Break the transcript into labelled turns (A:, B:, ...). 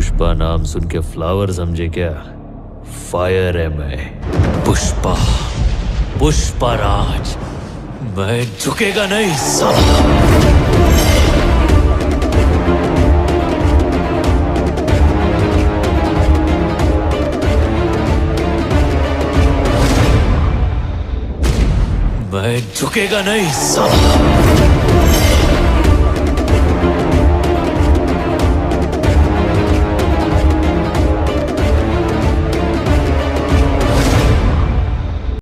A: पुष्पा नाम सुन के फ्लावर समझे क्या? फायर है मैं, पुष्पा, पुष्पा राज। मैं झुकेगा नहीं साला। मैं झुकेगा नहीं साला।